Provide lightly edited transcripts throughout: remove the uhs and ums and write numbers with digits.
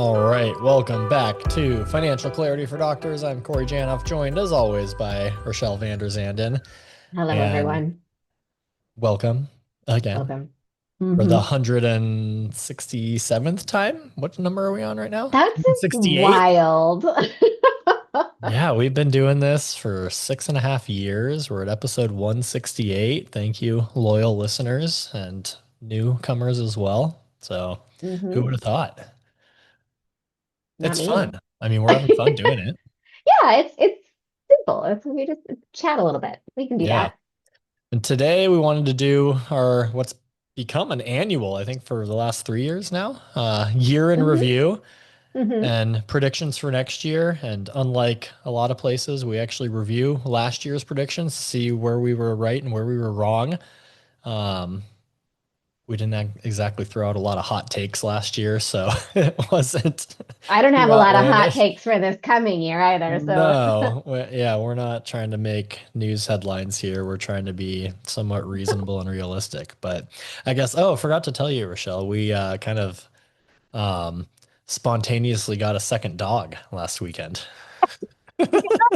All right, welcome back to Financial Clarity for Doctors. I'm Corey Janoff, joined as always by Rachelle Vanderzanden. Hello, And everyone. welcome again Welcome. for the hmm 167th time. What number are we on right now? That's 168? wild. Yeah, we've been doing this for 6.5 years. We're at episode 168. Thank you, loyal listeners and newcomers as well. So, who would hmm have thought? Not It's me. fun. I mean, we're having fun doing it. Yeah, it's simple. We just chat a little bit. We can do Yeah. that. And today we wanted to do our what's become an annual, I think, for the last 3 years now, year in hmm review hmm and predictions for next year. And unlike a lot of places, we actually review last year's predictions to see where we were right and where we were wrong. Um, we didn't exactly throw out a lot of hot takes last year, so it wasn't I don't have too a lot of hot outlandish. takes for this coming year either. So, No, yeah, we're not trying to make news headlines here. We're trying to be somewhat reasonable and realistic. But I guess, oh, I forgot to tell you, Rochelle, we kind of um, spontaneously got a second dog last weekend.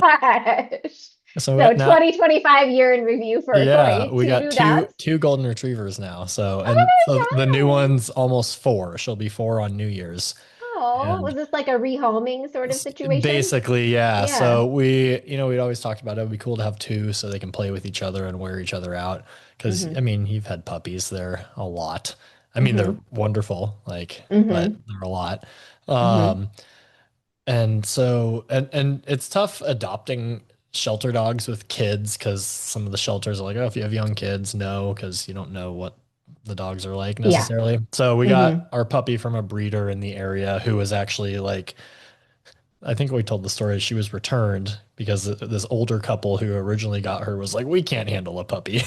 gosh. So So now, 2025 year in review for yeah, Corey. we Two got new two dogs. two golden retrievers now. So, Oh and so the new my gosh. one's almost four. She'll be four on New Year's. Oh, was And this like a rehoming sort of situation? basically, yeah. Yeah. So we'd always talked about it would be cool to have two so they can play with each other and wear each other out. Because hmm I mean, you've had puppies, they're a lot. I mean, they're hmm wonderful, like, but hmm they're a lot. hmm Um, and so and it's tough adopting shelter dogs with kids because some of the shelters are like, oh, if you have young kids, no, because you don't know what the dogs are like Yeah. necessarily. So we got hmm our puppy from a breeder in the area who was actually like I think we told the story. She was returned because this older couple who originally got her was like, we can't handle a puppy.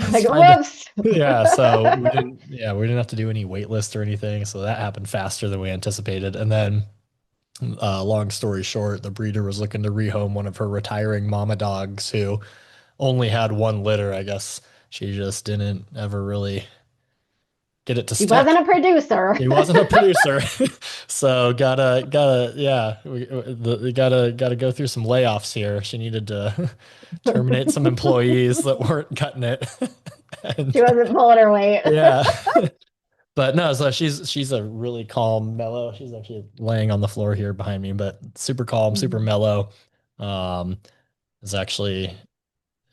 It's Like, time to, whoops. yeah. So we didn't have to do any wait list or anything. So that happened faster than we anticipated. And then, long story short, the breeder was looking to rehome one of her retiring mama dogs who only had one litter. I guess she just didn't ever really get it to She wasn't stick. a producer. He wasn't a producer, so gotta yeah, we gotta go through some layoffs here. She needed to terminate some employees that weren't cutting it, and She wasn't pulling her weight. yeah, but no, so she's a really calm, mellow. She's actually laying on the floor here behind me, but super calm, super Mhm. mellow. Um, has actually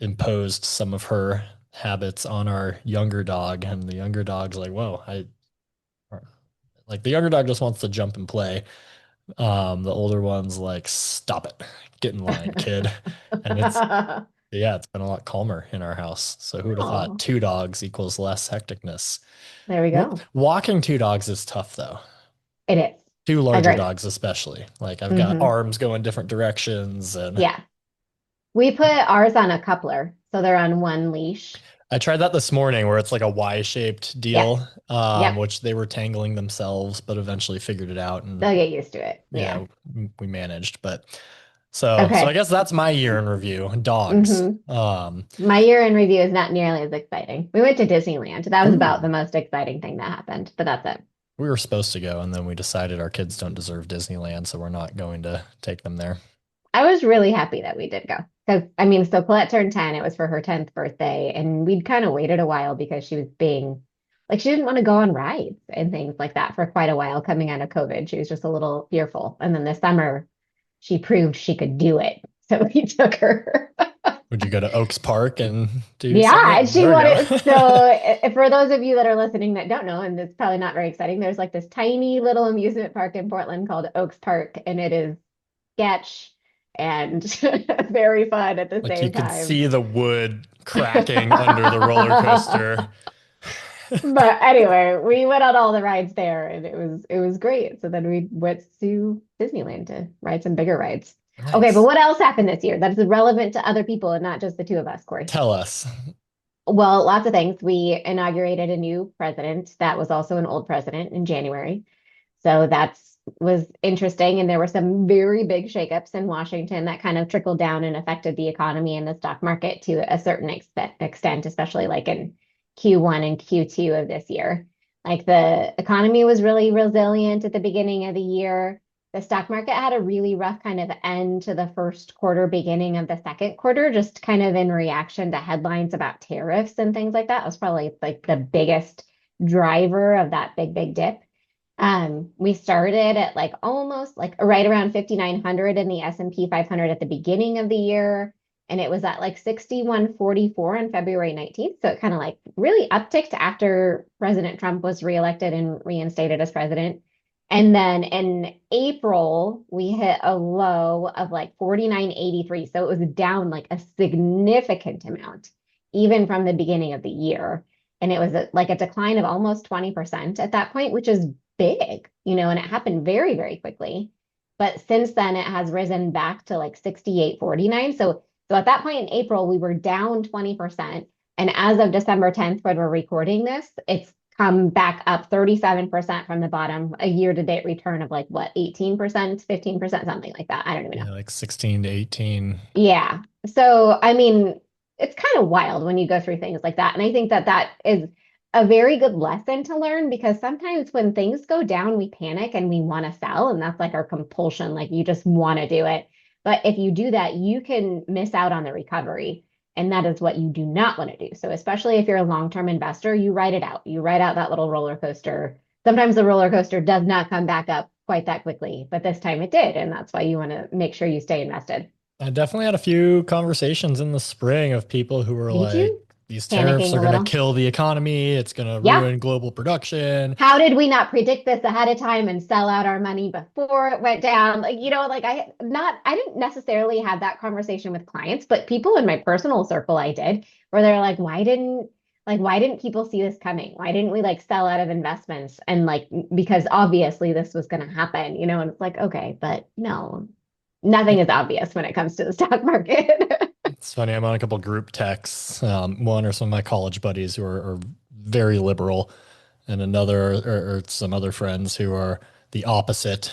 imposed some of her habits on our younger dog, and the younger dog's like, whoa, I like the younger dog just wants to jump and play. The older one's like, stop it, get in line, kid. And it's yeah, it's been a lot calmer in our house. So who would have thought Oh, two dogs equals less hecticness? there we go. Walking two dogs is tough though. It is. Two larger Agreed. dogs especially. Like I've got hmm arms going different directions and Yeah. We put ours on a coupler, so they're on one leash. I tried that this morning where it's like a Y-shaped Yes. deal, Yep. which they were tangling themselves, but eventually figured it out and They'll get used to it. Yeah. yeah, we managed. But so I Okay. guess that's my year in review. Dogs. hmm My year in review is not nearly as exciting. We went to Disneyland. That was about the Ooh. most exciting thing that happened, but that's it. We were supposed to go, and then we decided our kids don't deserve Disneyland, so we're not going to take them there. I was really happy that we did go. Because, I mean, so Colette turned 10. It was for her 10th birthday. And we'd kind of waited a while because she was being like, she didn't want to go on rides and things like that for quite a while coming out of COVID. She was just a little fearful. And then this summer, she proved she could do it. So we took her. Would you go to Oaks Park and do Yeah, and something? she There we go. wanted so for those of you that are listening that don't know, and it's probably not very exciting, there's like this tiny little amusement park in Portland called Oaks Park, and it is sketch and very fun at the Like you same could time. see the wood cracking under the roller coaster. But anyway, we went on all the rides there and it was great. So then we went to Disneyland to ride some bigger rides. Okay, but Nice. what else happened this year that is relevant to other people and not just the two of us, Corey? Tell us. Well, lots of things. We inaugurated a new president that was also an old president in January. So that's was interesting. And there were some very big shakeups in Washington that kind of trickled down and affected the economy and the stock market to a certain extent, especially like in Q1 and Q2 of this year. Like the economy was really resilient at the beginning of the year. The stock market had a really rough kind of end to the first quarter, beginning of the second quarter, just kind of in reaction to headlines about tariffs and things like that. It was probably like the biggest driver of that big dip. We started at like almost like right around 5,900 in the S&P 500 at the beginning of the year, and it was at like 6144 on February 19th. So it kind of like really upticked after President Trump was reelected and reinstated as president. And then in April, we hit a low of like 4983. So it was down like a significant amount, even from the beginning of the year. And it was like a decline of almost 20% at that point, which is big, and it happened very quickly. But since then, it has risen back to like 68.49. So at that point in April, we were down 20%. And as of December 10th, when we're recording this, it's come back up 37% from the bottom, a year to date return of like what, 18%, 15%, something like that. I don't even know. Yeah, like 16 to 18. Yeah. So, I mean, it's kind of wild when you go through things like that. And I think that that is a very good lesson to learn because sometimes when things go down, we panic and we want to sell. And that's like our compulsion. Like you just want to do it. But if you do that, you can miss out on the recovery. And that is what you do not want to do. So, especially if you're a long-term investor, you ride it out. You ride out that little roller coaster. Sometimes the roller coaster does not come back up quite that quickly, but this time it did. And that's why you want to make sure you stay invested. I definitely had a few conversations in the spring of people who were Did like, you? these tariffs Panicking are a going to little. kill the economy. It's going to Yeah. ruin global production. How did we not predict this ahead of time and sell out our money before it went down? Like, like I didn't necessarily have that conversation with clients, but people in my personal circle I did, where they're like, why didn't people see this coming? Why didn't we like sell out of investments? And like, because obviously this was going to happen, and it's like, okay, but no, nothing is obvious when it comes to the stock market. It's funny. I'm on a couple group texts. One are some of my college buddies who are very liberal, and another or some other friends who are the opposite,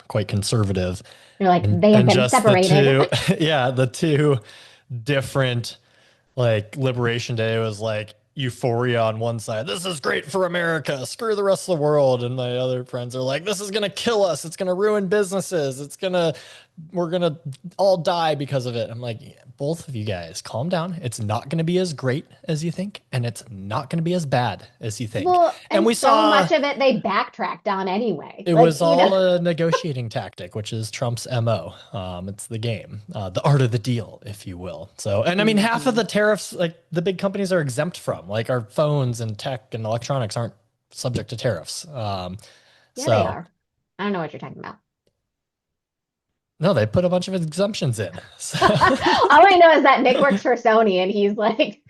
quite conservative. You're like, And they have and been just the separated. two, yeah, the two different like Liberation Day was like euphoria on one side. This is great for America. Screw the rest of the world. And my other friends are like, this is gonna kill us. It's gonna ruin businesses. We're gonna all die because of it. I'm like, yeah, both of you guys, calm down. It's not gonna be as great as you think, and it's not gonna be as bad as you think. Well, And and we so saw much of it they backtracked on anyway. it Like, was all a negotiating tactic, which is Trump's MO. It's the game, the art of the deal, if you will. So, and I mean, half of mhm. the tariffs, like the big companies are exempt from, like our phones and tech and electronics aren't subject to tariffs. Yeah, they So are. I don't know what you're talking about. no, they put a bunch of exemptions in. So All I know is that Nick works for Sony and he's like,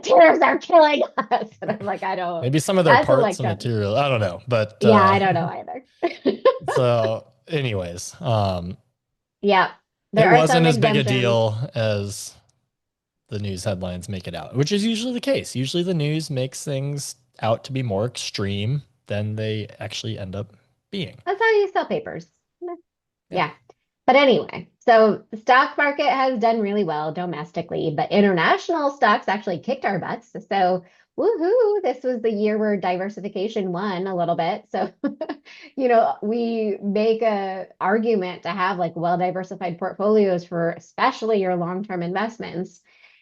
tariffs are killing us. And I'm like, I don't, maybe some of their that's parts and electronic. material, I don't know. But Yeah, I don't know either. so, anyways, Yeah, it there are wasn't some as big a exemptions. deal as the news headlines make it out, which is usually the case. Usually the news makes things out to be more extreme than they actually end up being. That's how you sell papers. Yeah. Yeah. But anyway, so the stock market has done really well domestically, but international stocks actually kicked our butts. So, woohoo, this was the year where diversification won a little bit. So, we make a argument to have like well-diversified portfolios for especially your long-term investments.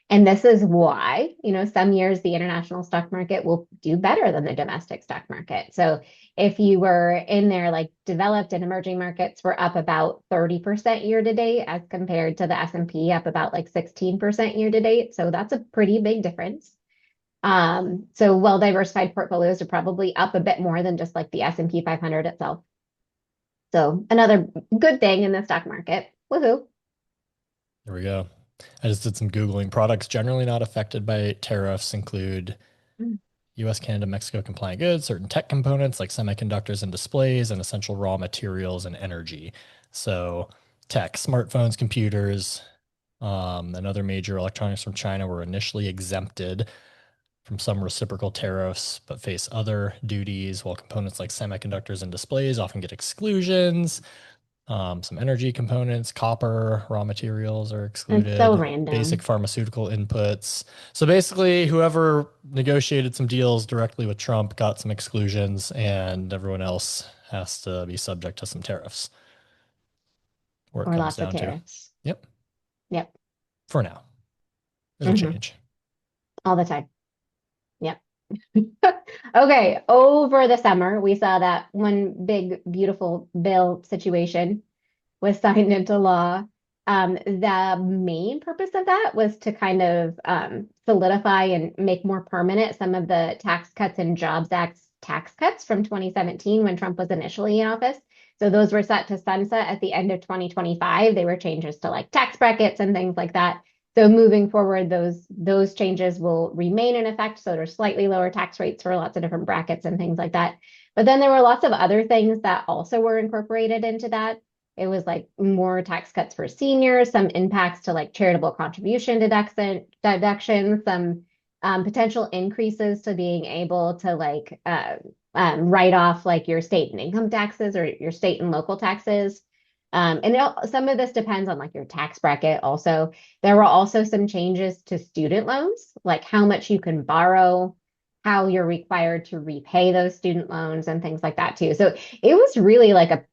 And this is why, some years the international stock market will do better than the domestic stock market. So, if you were in there like developed and emerging markets were up about 30% year to date as compared to the S&P up about like 16% year to date. So that's a pretty big difference. So well diversified portfolios are probably up a bit more than just like the S&P 500 itself. So another good thing in the stock market. Woohoo. There we go. I just did some Googling. Products generally not affected by tariffs include US, Canada, Mexico compliant goods, certain tech components like semiconductors and displays, and essential raw materials and energy. So, tech, smartphones, computers, and other major electronics from China were initially exempted from some reciprocal tariffs, but face other duties, while components like semiconductors and displays often get exclusions. Some energy components, copper, raw materials are It's so excluded, basic random. pharmaceutical inputs. So basically, whoever negotiated some deals directly with Trump got some exclusions, and everyone else has to be subject to some tariffs, where it Or comes lots of down to. tariffs. Yep, Yep. for now. It'll Hmm. change. All the time. Yep. Okay. Over the summer, we saw that one big, beautiful bill situation was signed into law. The main purpose of that was to kind of solidify and make more permanent some of the Tax Cuts and Jobs Act tax cuts from 2017 when Trump was initially in office. So those were set to sunset at the end of 2025. They were changes to like tax brackets and things like that. So moving forward, those changes will remain in effect. So there's slightly lower tax rates for lots of different brackets and things like that. But then there were lots of other things that also were incorporated into that. It was like more tax cuts for seniors, some impacts to like charitable contribution deductions, some potential increases to being able to like write off like your state and income taxes or your state and local taxes. Some of this depends on like your tax bracket. Also, there were also some changes to student loans, like how much you can borrow, how you're required to repay those student loans, and things like that too. So it was really like a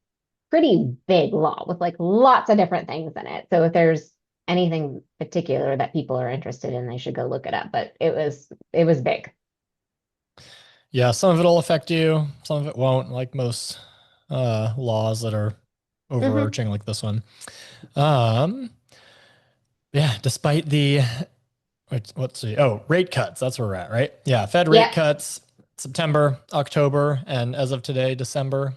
pretty big law with like lots of different things in it. So if there's anything particular that people are interested in, they should go look it up. But it was big. Yeah, some of it'll affect you, some of it won't, like most laws that are Hmm. overarching like this one. Um, yeah, despite the let's see. Oh, rate cuts. That's where we're at, right? Yeah, Fed rate Yep. cuts September, October, and as of today, December.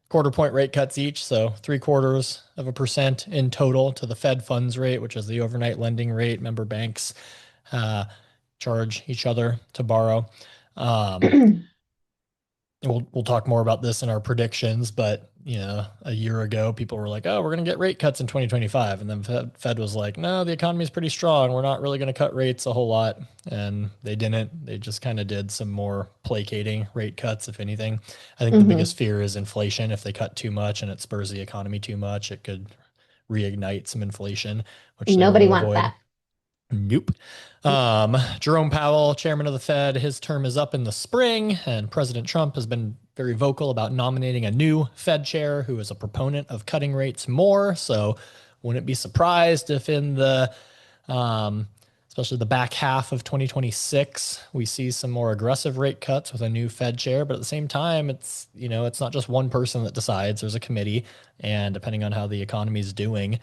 Quarter point rate cuts each, so 0.75% in total to the Fed funds rate, which is the overnight lending rate. Member banks uh, charge each other to borrow. Um, we'll talk more about this in our predictions, but a year ago, people were like, "Oh, we're going to get rate cuts in 2025," and then Fed was like, "No, the economy is pretty strong. We're not really going to cut rates a whole lot," and they didn't. They just kind of did some more placating rate cuts, if anything. I think the Hmm. biggest fear is inflation. If they cut too much and it spurs the economy too much, it could reignite some inflation, which they want Nobody to wants avoid. that. Nope. Jerome Powell, chairman of the Fed, his term is up in the spring, and President Trump has been very vocal about nominating a new Fed chair who is a proponent of cutting rates more. So, wouldn't be surprised if in the um, especially the back half of 2026, we see some more aggressive rate cuts with a new Fed chair. But at the same time, it's not just one person that decides. There's a committee, and depending on how the economy is doing,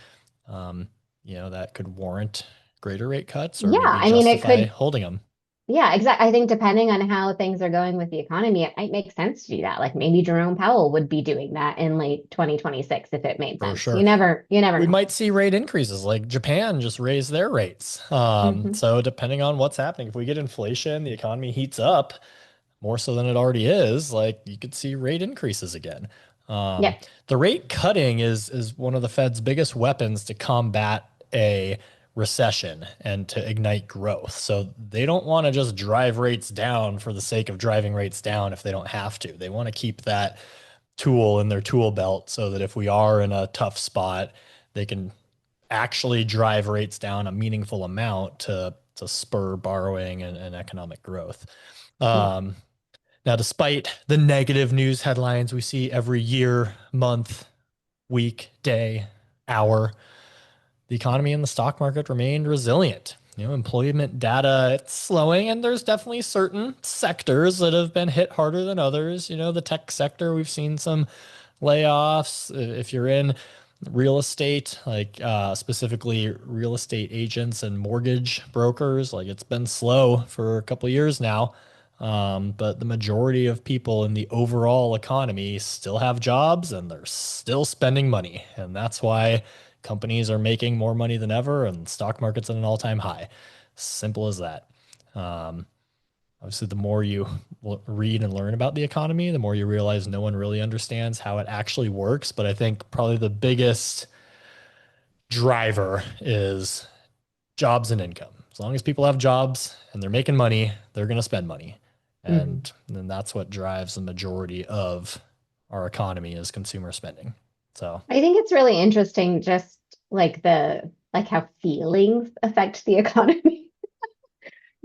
um, that could warrant greater rate cuts or Yeah, maybe I mean, it justify could. holding them Yeah, exactly. I think depending on how things are going with the economy, it might make sense to do that. Like maybe Jerome Powell would be doing that in late 2026 if it made for sense. You sure. never We know. might see rate increases like Japan just raised their rates. Hmm. So depending on what's happening, if we get inflation, the economy heats up, more so than it already is, like you could see rate increases again. Um, Yep. the rate cutting is one of the Fed's biggest weapons to combat a recession and to ignite growth. So they don't want to just drive rates down for the sake of driving rates down if they don't have to. They want to keep that tool in their tool belt so that if we are in a tough spot, they can actually drive rates down a meaningful amount to spur borrowing and economic growth. Yeah. Um, Now, despite the negative news headlines we see every year, month, week, day, hour, the economy and the stock market remained resilient. Employment data, it's slowing, and there's definitely certain sectors that have been hit harder than others. The tech sector, we've seen some layoffs. If you're in real estate, like specifically real estate agents and mortgage brokers, like it's been slow for a couple of years now. But the majority of people in the overall economy still have jobs and they're still spending money. And that's why companies are making more money than ever and the stock market's at an all-time high. Simple as that. Um, Obviously, the more you read and learn about the economy, the more you realize no one really understands how it actually works. But I think probably the biggest driver is jobs and income. As long as people have jobs and they're making money, they're going to spend money. Hmm. And then that's what drives the majority of our economy is consumer spending. So I think it's really interesting just like the like how feelings affect the economy.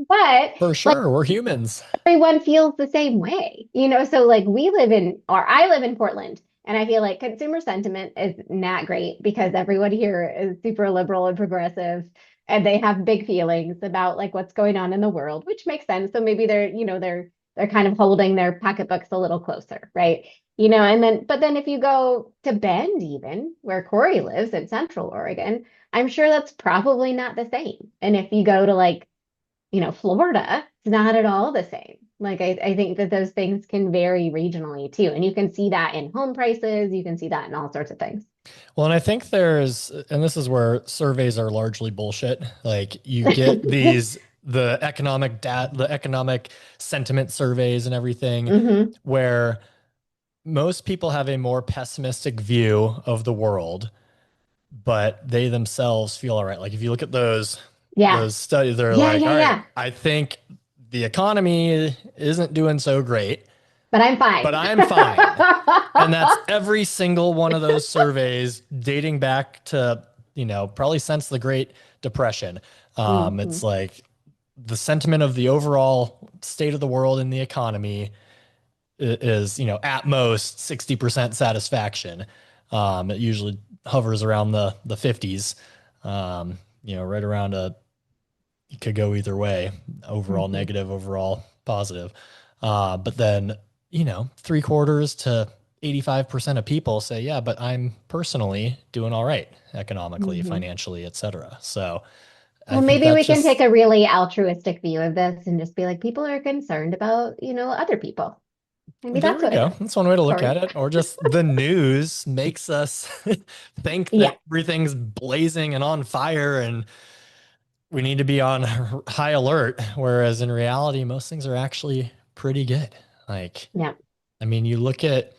But for like sure, we're humans. everyone feels the same way, so like we live in, or I live in Portland, and I feel like consumer sentiment is not great because everyone here is super liberal and progressive, and they have big feelings about like what's going on in the world, which makes sense. So maybe they're kind of holding their pocketbooks a little closer, right? And then but then if you go to Bend, even where Corey lives in Central Oregon, I'm sure that's probably not the same. And if you go to like Florida, it's not at all the same. Like I think that those things can vary regionally too. And you can see that in home prices, you can see that in all sorts of things. Well, and I think and this is where surveys are largely bullshit. Like you get the economic sentiment surveys and everything Hmm. where most people have a more pessimistic view of the world, but they themselves feel all right. Like if you look at Yeah. those studies, they're Yeah, like, yeah, all right, yeah. I think the economy isn't doing so great, But I'm but fine. I'm fine. And that's every single one of those surveys dating back to, probably since the Great Depression. It's Hmm. like the sentiment of the overall state of the world and the economy is, at most 60% satisfaction. It usually hovers around the 50s, right around it could go either way, overall Hmm. negative, overall positive. But then, three quarters to 85% of people say, yeah, but I'm personally doing all right economically, Hmm. financially, etc. So I Well, think maybe that's we can take just, a really altruistic view of this and just be like, people are concerned about, other people. Maybe there that's we what it go. is, That's one way to look Corey. at it. Or just the news makes us think Yeah. that everything's blazing and on fire and we need to be on high alert. Whereas in reality, most things are actually pretty good. Like, Yeah. I mean, you look at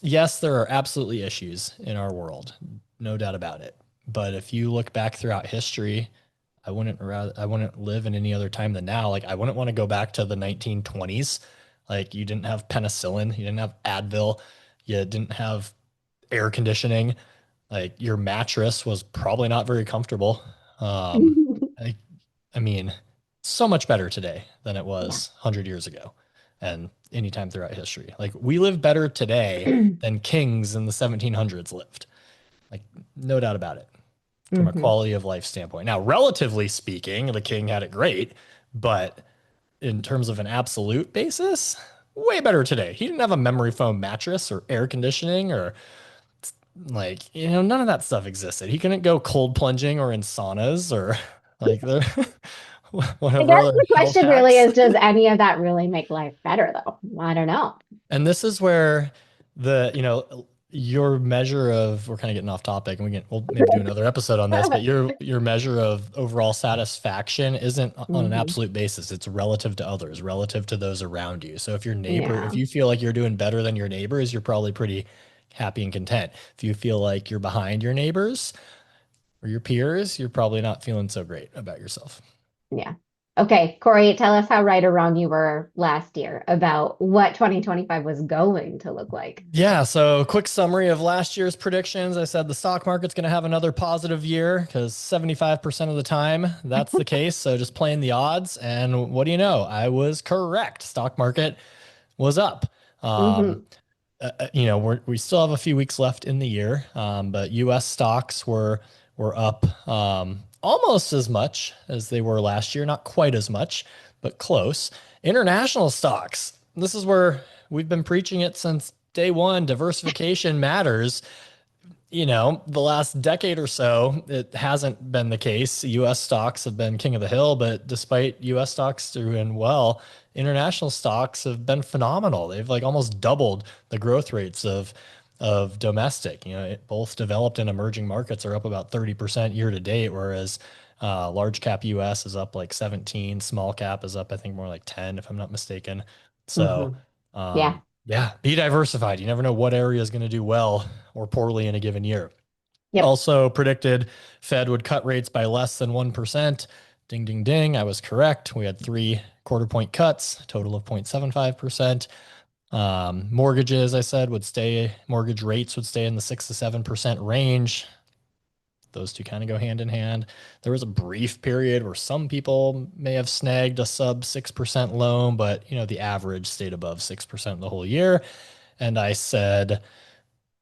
yes, there are absolutely issues in our world, no doubt about it. But if you look back throughout history, I wouldn't live in any other time than now. Like I wouldn't want to go back to the 1920s. Like you didn't have penicillin, you didn't have Advil, you didn't have air conditioning. Like your mattress was probably not very comfortable. Um, I, I mean, so much better today than it Yeah. was 100 years ago and anytime throughout history. Like we live better today than kings in the 1700s lived. Like no doubt about it from a Hmm. quality of life standpoint. Now, relatively speaking, the king had it great, but in terms of an absolute basis, way better today. He didn't have a memory foam mattress or air conditioning or like, none of that stuff existed. He couldn't go cold plunging or in saunas or like the I whatever guess other the health question really hacks. is, does any of that really make life better, though? I don't know. And this is where your measure of we're kind of getting off topic and we'll maybe do another episode on this, but your measure of overall satisfaction isn't on an Hmm. absolute basis. It's relative to others, relative to those around you. So if Yeah. you feel like you're doing better than your neighbors, you're probably pretty happy and content. If you feel like you're behind your neighbors or your peers, you're probably not feeling so great about yourself. Yeah. Okay, Corey, tell us how right or wrong you were last year about what 2025 was going to look like. Yeah, so quick summary of last year's predictions. I said the stock market's going to have another positive year because 75% of the time that's the case. So just playing the odds. And what do you know? I was correct. Stock market was up. Um, Hmm. we still have a few weeks left in the year, but U.S. stocks were up almost as much as they were last year. Not quite as much, but close. International stocks. This is where we've been preaching it since day one. Diversification matters. The last decade or so, it hasn't been the case. US stocks have been king of the hill, but despite US stocks doing well, international stocks have been phenomenal. They've like almost doubled the growth rates of domestic. Both developed and emerging markets are up about 30% year to date, whereas large cap US is up like 17, small cap is up, I think more like 10, if I'm not mistaken. So, Hmm. Yeah. yeah, be diversified. You never know what area is going to do well or poorly in a given year. Yep. Also predicted Fed would cut rates by less than 1%. Ding, ding, ding. I was correct. We had three quarter point cuts, total of 0.75%. Mortgages, I said, mortgage rates would stay in the 6 to 7% range. Those two kind of go hand in hand. There was a brief period where some people may have snagged a sub 6% loan, but the average stayed above 6% the whole year. And I said,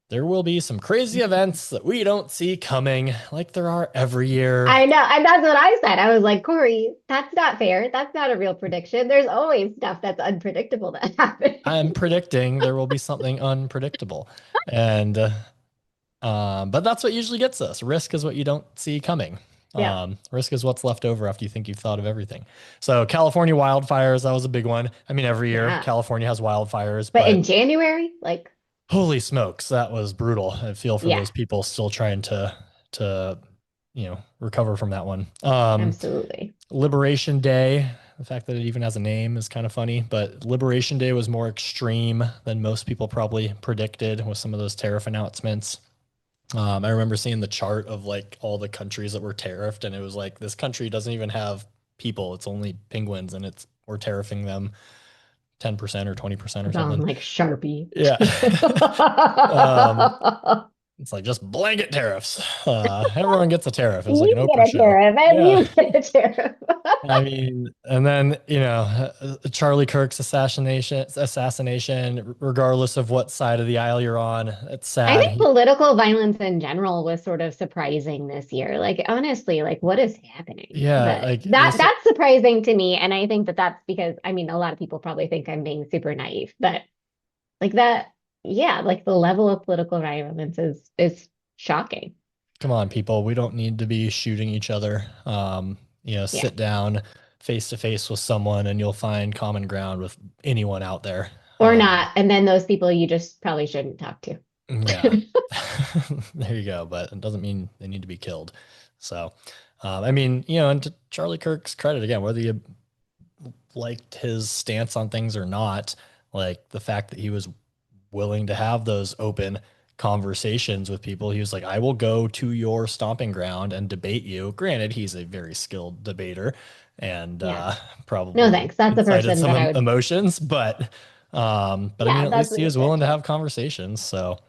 there will be some crazy events that we don't see coming, like there are every year. I know, and that's what I said. I was like, Corey, that's not fair. That's not a real prediction. There's always stuff that's unpredictable that happens. I'm predicting there will be something unpredictable. And but that's what usually gets us. Risk is what you don't see coming. Yeah. Risk is what's left over after you think you've thought of everything. So California wildfires, that was a big one. I mean, every year Yeah. California has wildfires, But in but January, like, holy smokes, that was brutal. I feel for yeah, those people still trying to recover from that one. absolutely. Liberation Day, the fact that it even has a name is kind of funny, but Liberation Day was more extreme than most people probably predicted with some of those tariff announcements. I remember seeing the chart of like all the countries that were tariffed, and it was like this country doesn't even have people; it's only penguins, and we're tariffing them 10% or 20% or It's on something. like Sharpie. Yeah, um, it's like just blanket tariffs. Everyone gets a tariff. It was like an You Oprah get a show. tariff, and Yeah, you get a tariff. I mean, and then Charlie Kirk's assassination, regardless of what side of the aisle you're on, it's I sad. think political violence in general was sort of surprising this year. Like honestly, like what is happening? Yeah, But like that this. that's surprising to me, and I think that that's because I mean a lot of people probably think I'm being super naive, but like that, yeah, like the level of political violence is shocking. Come on, people. We don't need to be shooting each other. Yeah, Sit down face to face with someone and you'll find common ground with anyone out there. or not, and then those people you just probably shouldn't talk to. Yeah. There you go. But it doesn't mean they need to be killed. So, I mean, and to Charlie Kirk's credit again, whether you liked his stance on things or not, like the fact that he was willing to have those open conversations with people. He was like, I will go to your stomping ground and debate you. Granted, he's a very skilled debater and Yeah, no probably thanks. That's a incited person some that I would. emotions, but I mean, Yeah, at that's least an he was willing to exception. have conversations. So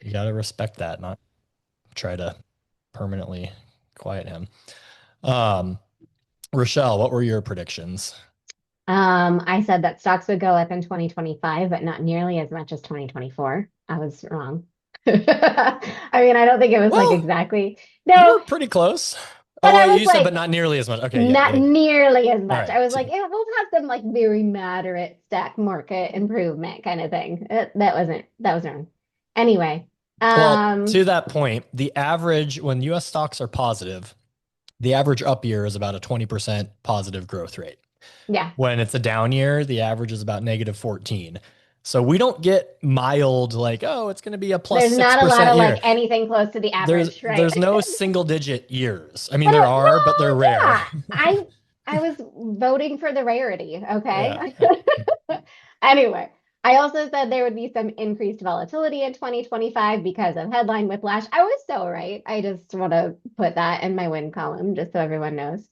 you got to respect that, not try to permanently quiet him. Um, Rochelle, what were your predictions? I said that stocks would go up in 2025, but not nearly as much as 2024. I was wrong. I mean, I don't think it was like Well, exactly. you No, were pretty close. but Oh, I wait, was you said, but like, not nearly as much. Okay, yeah, not yeah. nearly as All much. right. I was like, it will have some like very moderate stock market improvement kind of thing. That was wrong. Anyway, Well, um, to that point, the average when US stocks are positive, the average up year is about a 20% positive growth rate. yeah, When it's a down year, the average is about negative 14. So we don't get mild like, oh, it's going to be a plus there's not a lot 6% of like year. anything close to the There's average, right? there's no single digit years. I mean, But there no, are, but they're rare. yeah, I was voting for the rarity. Yeah. Okay. Anyway, I also said there would be some increased volatility in 2025 because of headline whiplash. I was so right. I just want to put that in my win column just so everyone knows.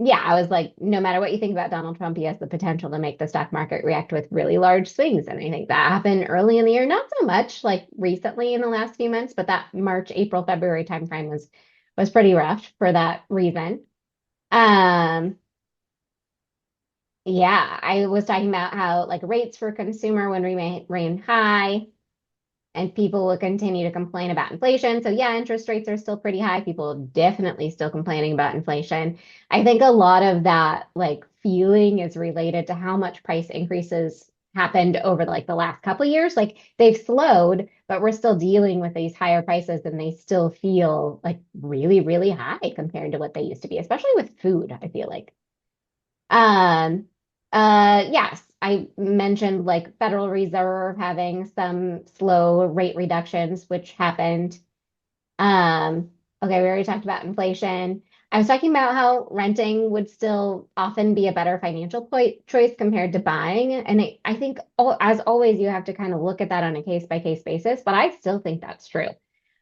Yeah, I was like, no matter what you think about Donald Trump, he has the potential to make the stock market react with really large swings. And I think that happened early in the year, not so much like recently in the last few months, but that March, April, February timeframe was pretty rough for that reason. Um, yeah, I was talking about how like rates for consumer would remain high and people will continue to complain about inflation. So yeah, interest rates are still pretty high. People are definitely still complaining about inflation. I think a lot of that like feeling is related to how much price increases happened over like the last couple of years. Like they've slowed, but we're still dealing with these higher prices and they still feel like really, really high compared to what they used to be, especially with food, I feel like. Um, yes, I mentioned like Federal Reserve having some slow rate reductions, which happened. Um, okay, we already talked about inflation. I was talking about how renting would still often be a better financial choice compared to buying. And I think, as always, you have to kind of look at that on a case by case basis, but I still think that's true.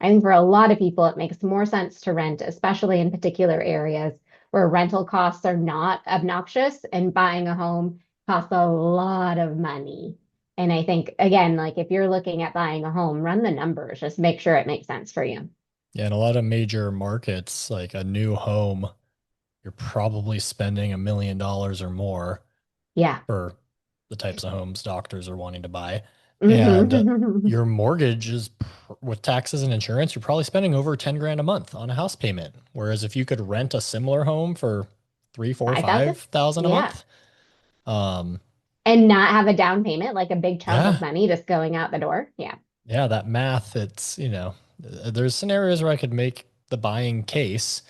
I think for a lot of people, it makes more sense to rent, especially in particular areas where rental costs are not obnoxious and buying a home costs a lot of money. And I think, again, like if you're looking at buying a home, run the numbers, just make sure it makes sense for you. Yeah, in a lot of major markets, like a new home, you're probably spending $1 million or more Yeah. for the types of homes doctors are wanting to buy. And Hmm. your mortgage is with taxes and insurance, you're probably spending over 10 grand a month on a house payment. Whereas if you could rent a similar home for three, four, 5,000? 5,000 a Yeah. month, um, And not have a down payment, like a big chunk of yeah, money just going out the door. Yeah. yeah, that math, there's scenarios where I could make the buying case.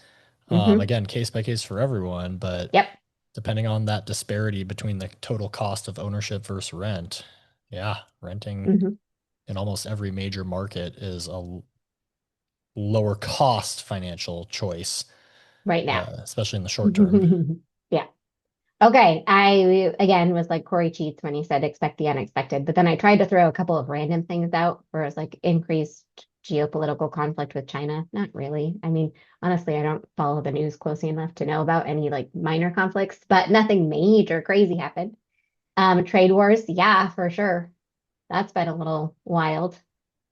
Hmm. Again, case by case for everyone, but Yep. depending on that disparity between the total cost of ownership versus rent, yeah, renting Hmm. in almost every major market is a lower cost financial choice, Right now. especially in the short term. Yeah. Okay. I again was like Corey cheats when he said expect the unexpected, but then I tried to throw a couple of random things out where it's like increased geopolitical conflict with China. Not really. I mean, honestly, I don't follow the news closely enough to know about any like minor conflicts, but nothing major crazy happened. Trade wars, yeah, for sure. That's been a little wild,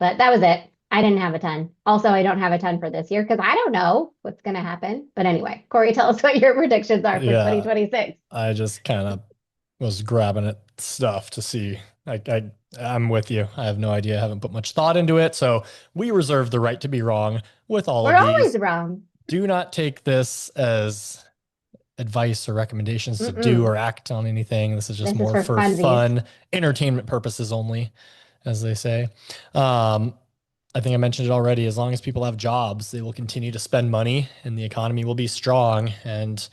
but that was it. I didn't have a ton. Also, I don't have a ton for this year because I don't know what's going to happen. But anyway, Corey, tell us what your predictions are for Yeah, 2026. I just kind of was grabbing at stuff to see. I'm with you. I have no idea. I haven't put much thought into it. So we reserve the right to be wrong with all We're of always these. wrong. Do not take this as advice or recommendations to do Mm-mm. or act on anything. This is just This is more for for funsies. fun, entertainment purposes only, as they say. Um, I think I mentioned it already. As long as people have jobs, they will continue to spend money and the economy will be strong. And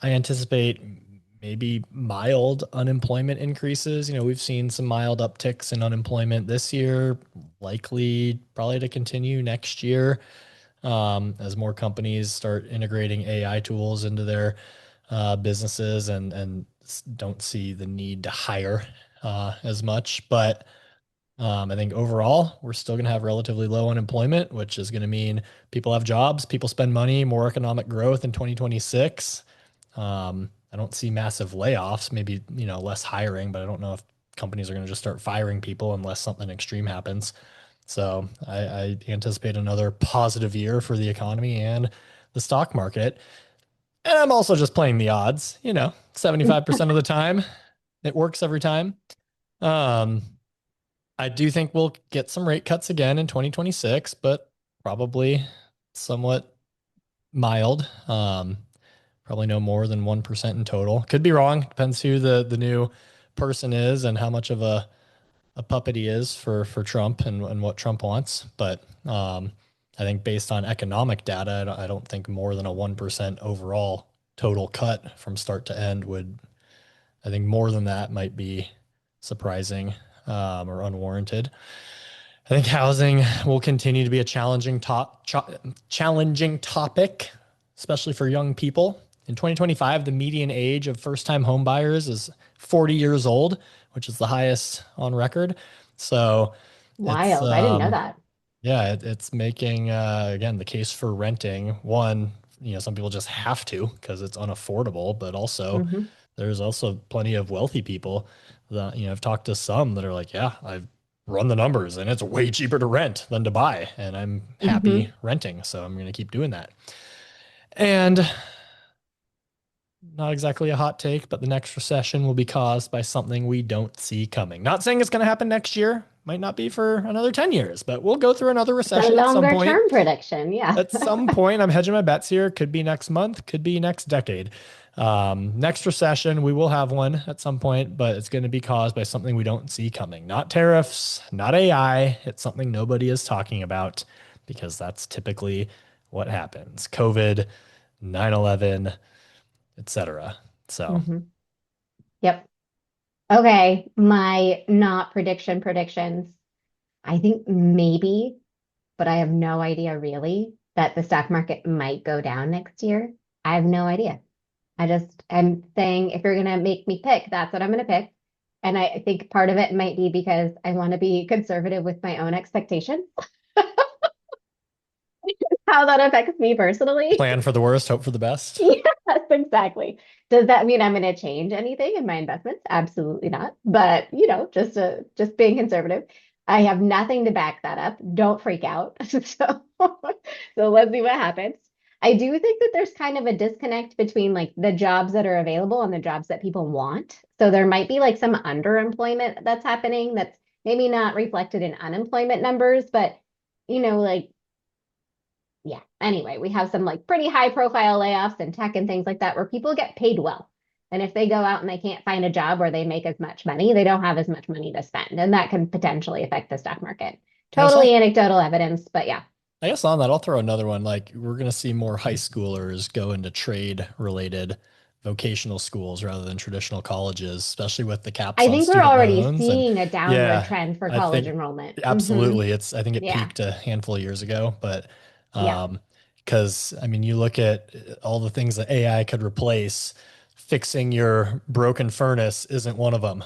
I anticipate maybe mild unemployment increases. We've seen some mild upticks in unemployment this year, likely probably to continue next year as more companies start integrating AI tools into their businesses and don't see the need to hire as much. But I think overall, we're still going to have relatively low unemployment, which is going to mean people have jobs, people spend money, more economic growth in 2026. I don't see massive layoffs, maybe, less hiring, but I don't know if companies are going to just start firing people unless something extreme happens. So I anticipate another positive year for the economy and the stock market. And I'm also just playing the odds, 75% of the time. It works every time. Um, I do think we'll get some rate cuts again in 2026, but probably somewhat mild. Probably no more than 1% in total. Could be wrong. Depends who the new person is and how much of a puppet he is for Trump and what Trump wants. But I think based on economic data, I don't think more than a 1% overall total cut from start to end would, I think more than that might be surprising or unwarranted. I think housing will continue to be a challenging topic, especially for young people. In 2025, the median age of first-time home buyers is 40 years old, which is the highest on record. So it's Wild. I didn't know that. yeah, it's making again the case for renting. One, some people just have to because it's unaffordable, but also Hmm. there's also plenty of wealthy people that, I've talked to some that are like, yeah, I've run the numbers and it's way cheaper to rent than to buy, and I'm happy Hmm. renting, so I'm going to keep doing that. And not exactly a hot take, but the next recession will be caused by something we don't see coming. Not saying it's going to happen next year, might not be for another 10 years, but we'll go through another It's a recession at some longer point. term prediction. Yeah. At some point, I'm hedging my bets here. Could be next month, could be next decade. Next recession, we will have one at some point, but it's going to be caused by something we don't see coming. Not tariffs, not AI. It's something nobody is talking about because that's typically what happens. COVID, 9/11, etc. So, Hmm. Yep. Okay. My not prediction predictions. I think maybe, but I have no idea really that the stock market might go down next year. I have no idea. I'm saying if you're going to make me pick, that's what I'm going to pick. And I think part of it might be because I want to be conservative with my own expectations. how that affects me personally. Plan for the worst, hope for the best. Yes, exactly. Does that mean I'm going to change anything in my investments? Absolutely not. But, just being conservative. I have nothing to back that up. Don't freak out. So let's see what happens. I do think that there's kind of a disconnect between like the jobs that are available and the jobs that people want. So there might be like some underemployment that's happening that's maybe not reflected in unemployment numbers, but like yeah. Anyway, we have some like pretty high profile layoffs in tech and things like that where people get paid well. And if they go out and they can't find a job where they make as much money, they don't have as much money to spend. And that can potentially affect the stock market. I guess Totally anecdotal evidence, but yeah. I guess on that, I'll throw another one. Like we're gonna see more high schoolers go into trade related vocational schools rather than traditional colleges, especially with the caps I on think we're student already loans. And seeing a downward yeah, trend for I college think enrollment. absolutely I think it Yeah. peaked a handful of years ago, but Yeah. um, because I mean, you look at all the things that AI could replace, fixing your broken furnace isn't one of them.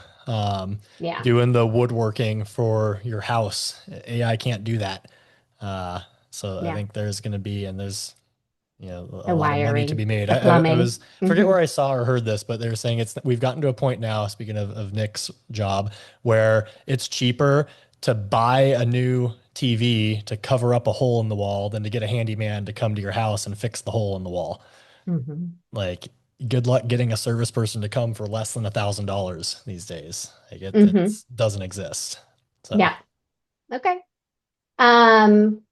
Yeah. Doing the woodworking for your house, AI can't do that. Uh, so I Yeah. think there's going to be, and there's, a The lot of money to be wiring, made. the I plumbing. was, forget Hmm. where I saw or heard this, but they were saying we've gotten to a point now, speaking of Nick's job, where it's cheaper to buy a new TV to cover up a hole in the wall than to get a handyman to come to your house and fix the hole in the wall. Hmm. Like, good luck getting a service person to come for less than $1,000 these days. Like Hmm. doesn't exist. So Yeah. Okay.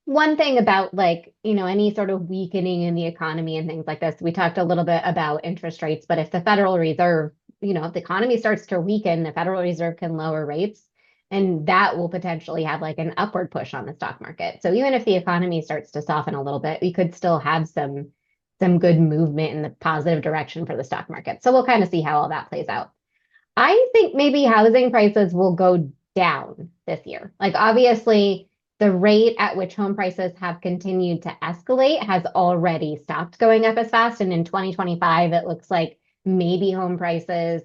One thing about like, any sort of weakening in the economy and things like this, we talked a little bit about interest rates, but if the Federal Reserve, if the economy starts to weaken, the Federal Reserve can lower rates, and that will potentially have like an upward push on the stock market. So even if the economy starts to soften a little bit, we could still have some good movement in the positive direction for the stock market. So we'll kind of see how all that plays out. I think maybe housing prices will go down this year. Like, obviously, the rate at which home prices have continued to escalate has already stopped going up as fast. And in 2025, it looks like maybe home prices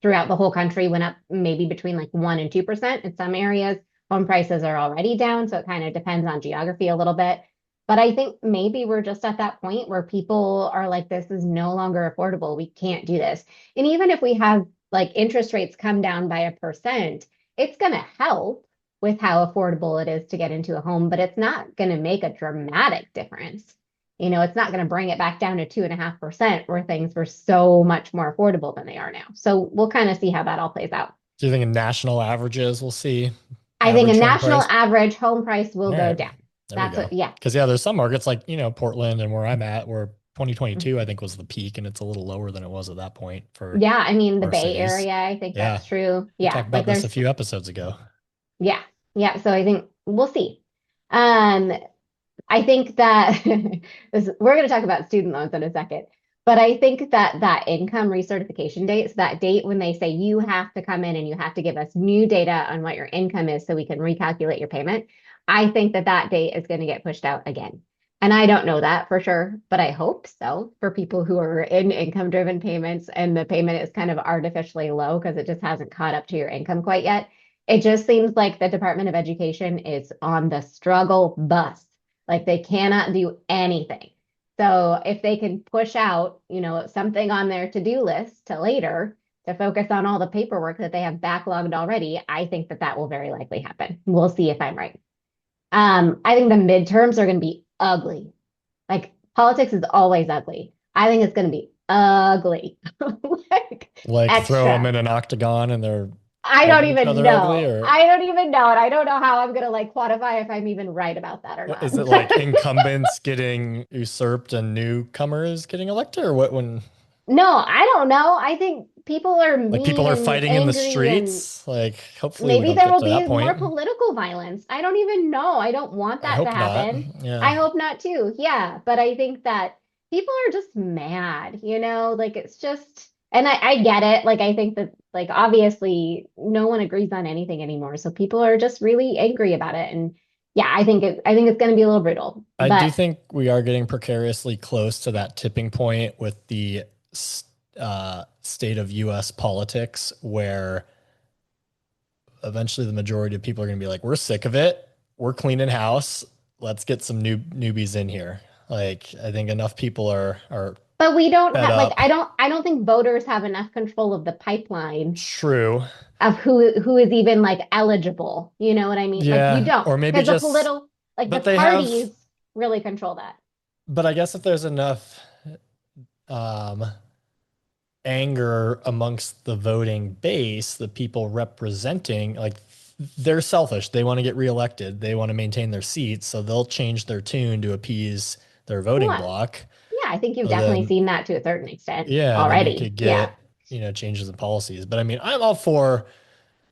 throughout the whole country went up maybe between like 1% and 2%. In some areas, home prices are already down. So it kind of depends on geography a little bit. But I think maybe we're just at that point where people are like, this is no longer affordable. We can't do this. And even if we have like interest rates come down by 1%, it's going to help with how affordable it is to get into a home, but it's not going to make a dramatic difference. It's not going to bring it back down to 2.5% where things were so much more affordable than they are now. So we'll kind of see how that all plays out. do you think in national averages we'll see I think a average home national price? average home price will All go right, down. there we That's go. what, yeah. Because yeah, there's some markets like Portland and where I'm at, where 2022 I think was the peak, and it's a little lower than it was at that point for Yeah, I mean, the our Bay cities. Area, I think Yeah, that's true. we Yeah, talked like about this a there's, few episodes ago. yeah, yeah. So I think we'll see. Um, I think that we're going to talk about student loans in a second, but I think that that income recertification date, so that date when they say you have to come in and you have to give us new data on what your income is so we can recalculate your payment, I think that that date is going to get pushed out again. And I don't know that for sure, but I hope so for people who are in income driven payments and the payment is kind of artificially low because it just hasn't caught up to your income quite yet. It just seems like the Department of Education is on the struggle bus, like they cannot do anything. So if they can push out, something on their to-do list to later to focus on all the paperwork that they have backlogged already, I think that that will very likely happen. We'll see if I'm right. I think the midterms are going to be ugly. Like politics is always ugly. I think it's going to be ugly, like Like throw them extra. in an octagon and they're I don't fighting each even other ugly, know. or I don't even know. And I don't know how I'm gonna like quantify if I'm even right about that or what not. is it, like incumbents getting usurped and newcomers getting elected, or what? When No, I don't know. I think people are like people mean are and fighting in the angry, and streets, like hopefully we maybe don't there get will to that be more point. political violence. I don't even know. I don't want I that to hope not. happen. Yeah. I hope not too. Yeah, but I think that people are just mad, like it's just, and I get it. Like I think that like obviously no one agrees on anything anymore. So people are just really angry about it. And yeah, I think it's gonna be a little brutal. I do But think we are getting precariously close to that tipping point with the state of US politics, where eventually the majority of people are going to be like, we're sick of it. We're cleaning house. let's get some newbies in here. Like I think enough people are But we don't fed have like up. I don't think voters have enough control of the pipeline True. of who is even like eligible. You know what I mean? Like you Yeah. don't Or maybe because the just, political like the but they have, parties really control that. but I guess if there's enough um anger amongst the voting base, the people representing, like they're selfish. They want to get reelected. They want to maintain their seats, so they'll change their tune to appease their voting What? bloc. Yeah, I think you've So definitely then, seen that to a certain extent yeah, and then you already. could Yeah. get, changes in policies. But I mean, I'm all for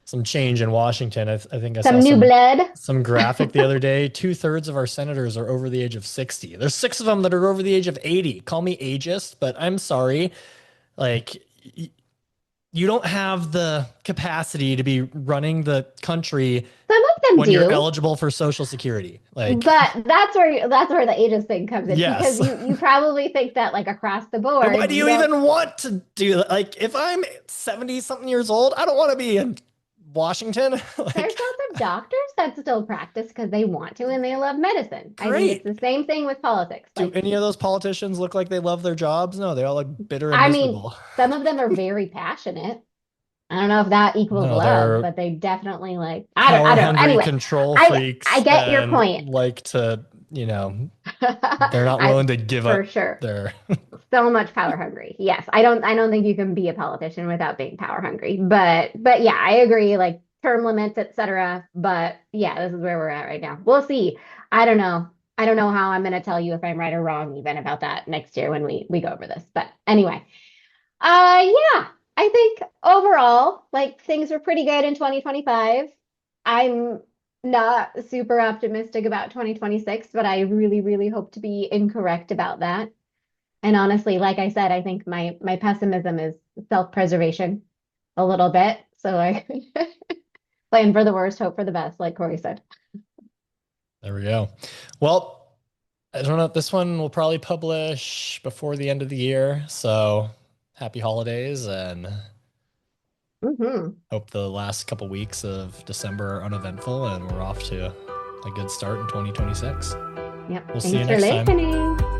some change in Washington. I think I saw Some new blood. some graphic the other day. 2/3 of our senators are over the age of 60. There's six of them that are over the age of 80. Call me ageist, but I'm sorry. Like you don't have the capacity to be running the country Some of them when you're do. eligible for Social Security. Like, But that's where the ageist thing comes in because yes. you probably think that like across the And why board do you you don't. even want to do that? Like, if I'm 70 something years old, I don't want to be in Washington. There's Like, lots of doctors that still practice because they want to and they love medicine. I think it's great. the same thing with politics. Do Like, any of those politicians look like they love their jobs? No, they all look bitter and I mean, miserable. some of them are very passionate. I don't know if that equals No, love, they're but they definitely like I power don't know. hungry Anyway, control I freaks get your and point. like to, they're not I willing to give for up sure. their. So much power hungry. Yes, I don't think you can be a politician without being power hungry. But yeah, I agree. Like term limits, etc. But yeah, this is where we're at right now. We'll see. I don't know. I don't know how I'm going to tell you if I'm right or wrong even about that next year when we go over this. But anyway, yeah, I think overall, like things were pretty good in 2025. I'm not super optimistic about 2026, but I really, really hope to be incorrect about that. And honestly, like I said, I think my pessimism is self-preservation a little bit. So I plan for the worst, hope for the best, like Corey said. There we go. Well, I don't know. This one will probably publish before the end of the year. So happy holidays and Hmm. hope the last couple weeks of December are uneventful and we're off to a good start in 2026. Yep. We'll see you Thanks for next time. listening.